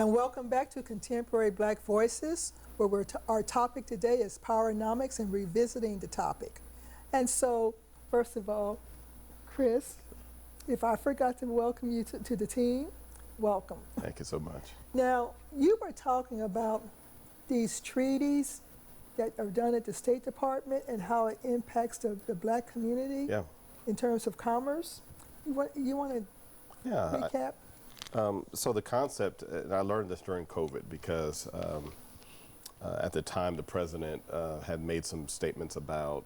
And welcome back to Contemporary Black Voices, where our topic today is Poweromics and revisiting the topic. And so, first of all, Chris, if I forgot to welcome you to the team, welcome. Thank you so much. Now, you were talking about these treaties that are done at the State Department and how it impacts the black community in terms of commerce. You want to recap? So the concept, and I learned this during COVID because at the time the president had made some statements about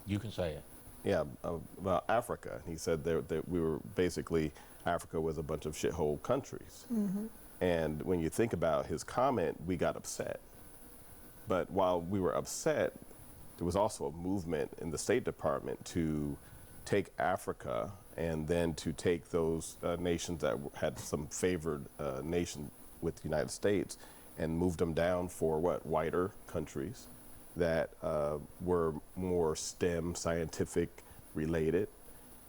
you can say it. Yeah, about Africa. He said that we were basically, Africa was a bunch of shithole countries. Mm-hmm. And when you think about his comment, we got upset. But while we were upset, there was also a movement in the State Department to take Africa and then to take those nations that had some favored nation with the United States and move them down for whiter countries that were more STEM, scientific related.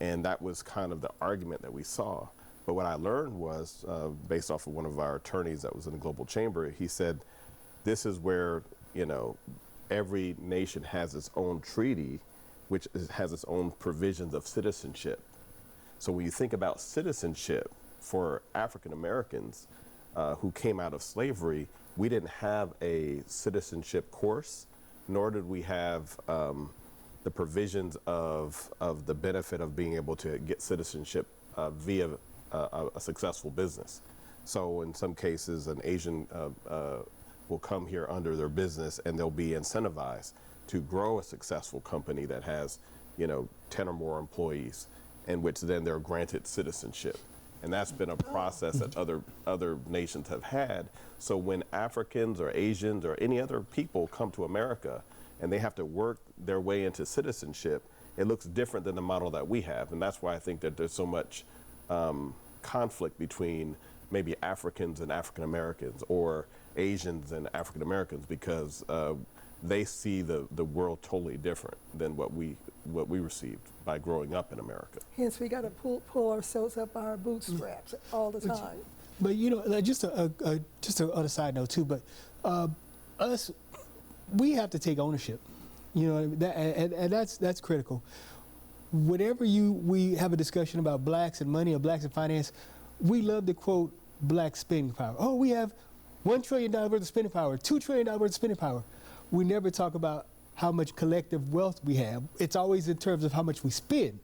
And that was kind of the argument that we saw. But what I learned was, based off of one of our attorneys that was in the Global Chamber, he said, this is where, every nation has its own treaty, which has its own provisions of citizenship. So when you think about citizenship for African Americans who came out of slavery, we didn't have a citizenship course, nor did we have the provisions of the benefit of being able to get citizenship via a successful business. So in some cases, an Asian will come here under their business and they'll be incentivized to grow a successful company that has, 10 or more employees, in which then they're granted citizenship. And that's been a process that other nations have had. So when Africans or Asians or any other people come to America and they have to work their way into citizenship, it looks different than the model that we have. And that's why I think that there's so much conflict between maybe Africans and African Americans or Asians and African Americans, because they see the world totally different than what we received by growing up in America. Hence, we got to pull ourselves up by our bootstraps all the time. But just on a side note too. But we have to take ownership. And that's critical. Whenever we have a discussion about blacks and money or blacks and finance, we love to quote black spending power. Oh, we have $1 trillion worth of spending power, $2 trillion worth of spending power. We never talk about how much collective wealth we have. It's always in terms of how much we spend.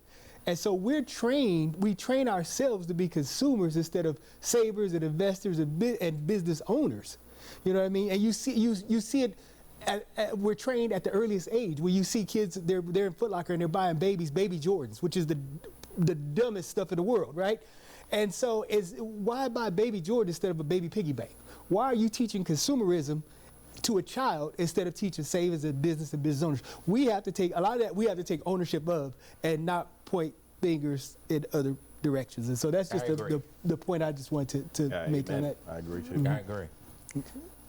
And so we train ourselves to be consumers instead of savers and investors and business owners. You know what I mean? And you see it, we're trained at the earliest age, where you see kids, they're in Foot Locker and they're buying baby Jordans, which is the dumbest stuff in the world, right? And so why buy baby Jordan instead of a baby piggy bank? Why are you teaching consumerism to a child instead of teaching savings and business owners? We have to take a lot of that. We have to take ownership of and not point fingers in other directions. And so that's just the point I just wanted to make on that. I agree too. Mm-hmm. I agree.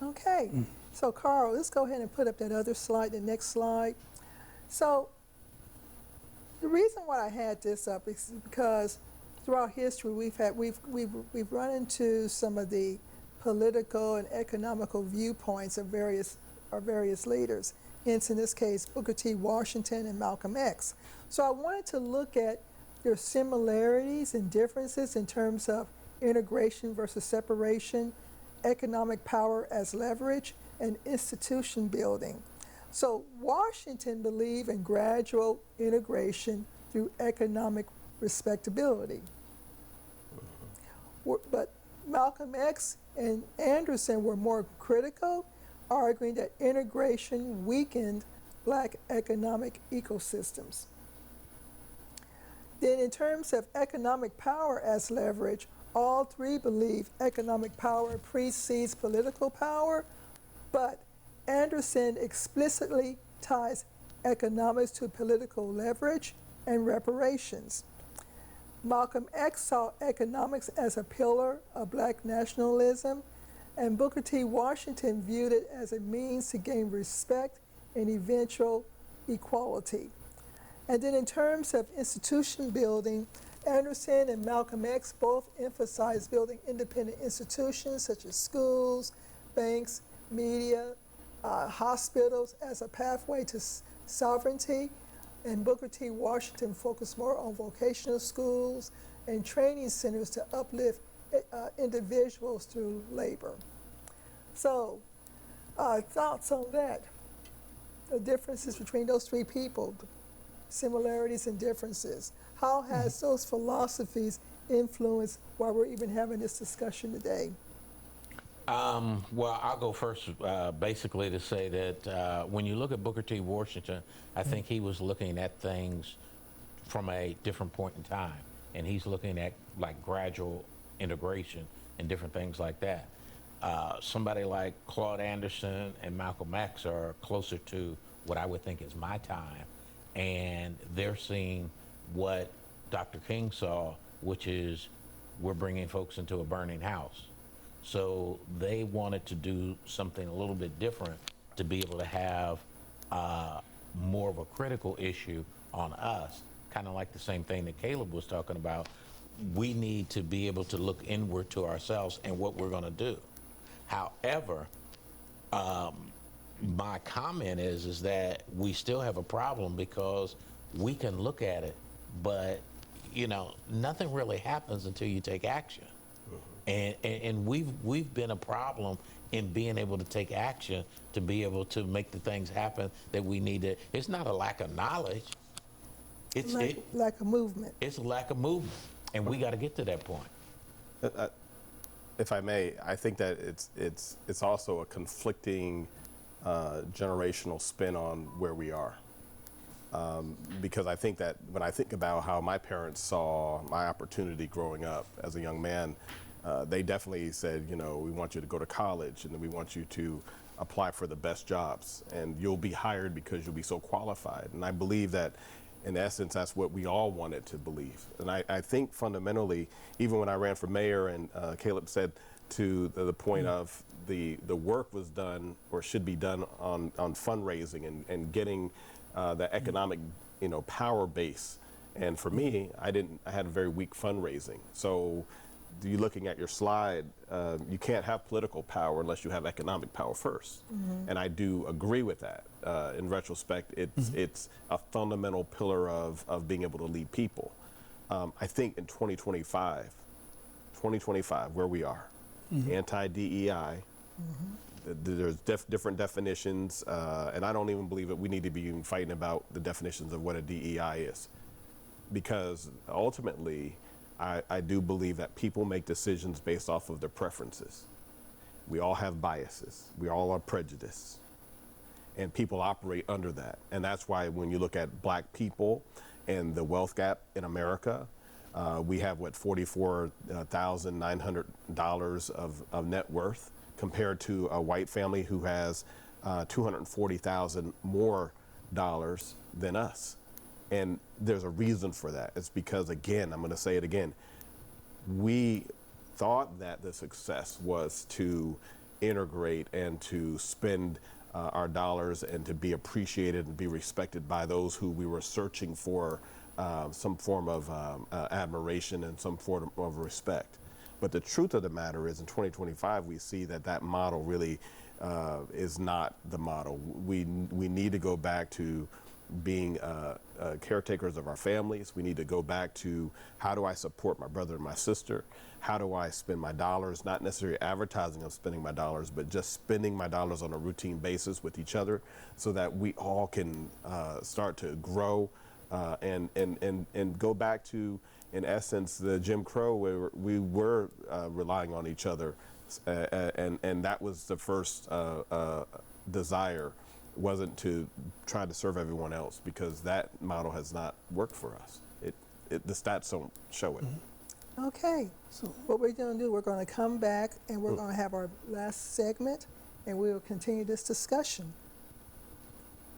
Okay. So Carl, let's go ahead and put up that other slide, the next slide. So the reason why I had this up is because throughout history we've run into some of the political and economical viewpoints of various leaders. Hence, in this case, Booker T. Washington and Malcolm X. So I wanted to look at their similarities and differences in terms of integration versus separation, economic power as leverage, and institution building. So Washington believed in gradual integration through economic respectability. But Malcolm X and Anderson were more critical, arguing that integration weakened black economic ecosystems. Then in terms of economic power as leverage, all three believe economic power precedes political power, but Anderson explicitly ties economics to political leverage and reparations. Malcolm X saw economics as a pillar of black nationalism, and Booker T. Washington viewed it as a means to gain respect and eventual equality. And then in terms of institution building, Anderson and Malcolm X both emphasized building independent institutions such as schools, banks, media, hospitals as a pathway to sovereignty. And Booker T. Washington focused more on vocational schools and training centers to uplift individuals through labor. So, thoughts on that? The differences between those three people, similarities and differences. How has those philosophies influenced why we're even having this discussion today? Well, I'll go first, basically to say that when you look at Booker T. Washington, I think he was looking at things from a different point in time, and he's looking at like gradual integration and different things like that. Somebody like Claude Anderson and Malcolm X are closer to what I would think is my time, and they're seeing what Dr. King saw, which is we're bringing folks into a burning house. So they wanted to do something a little bit different to be able to have more of a critical issue on us, kind of like the same thing that Caleb was talking about. We need to be able to look inward to ourselves and what we're going to do. However, my comment is that we still have a problem because we can look at it, but you know, nothing really happens until you take action. And we've been a problem in being able to take action to be able to make the things happen that we need to. It's not a lack of knowledge. It's lack of movement. It's a lack of movement, and we got to get to that point. If I may, I think that it's also a conflicting generational spin on where we are. Because I think that when I think about how my parents saw my opportunity growing up as a young man, they definitely said, you know, we want you to go to college and then we want you to apply for the best jobs and you'll be hired because you'll be so qualified. And I believe that in essence, that's what we all wanted to believe. And I think fundamentally, even when I ran for mayor and Caleb said to the point of the work was done or should be done on fundraising and getting the economic, you know, power base. And for me, I had a very weak fundraising. So you looking at your slide, you can't have political power unless you have economic power first. And I do agree with that. In retrospect, it's a fundamental pillar of being able to lead people. I think in 2025, where we are, anti-DEI, there's different definitions, and I don't even believe that we need to be even fighting about the definitions of what a DEI is. Because ultimately, I do believe that people make decisions based off of their preferences. We all have biases. We all are prejudiced. And people operate under that. And that's why when you look at black people and the wealth gap in America, we have, what, $44,900 of net worth compared to a white family who has $240,000 more dollars than us. And there's a reason for that. It's because, again, I'm going to say it again, we thought that the success was to integrate and to spend our dollars and to be appreciated and be respected by those who we were searching for some form of admiration and some form of respect. But the truth of the matter is, in 2025, we see that that model really is not the model. We need to go back to being caretakers of our families. We need to go back to, how do I support my brother and my sister? How do I spend my dollars, not necessarily advertising of spending my dollars, but just spending my dollars on a routine basis with each other so that we all can start to grow and go back to, in essence, the Jim Crow, where we were relying on each other. And that was the first desire, wasn't to try to serve everyone else, because that model has not worked for us. The stats don't show it. Okay, so what we're going to do, we're going to come back and we're going to have our last segment and we'll continue this discussion.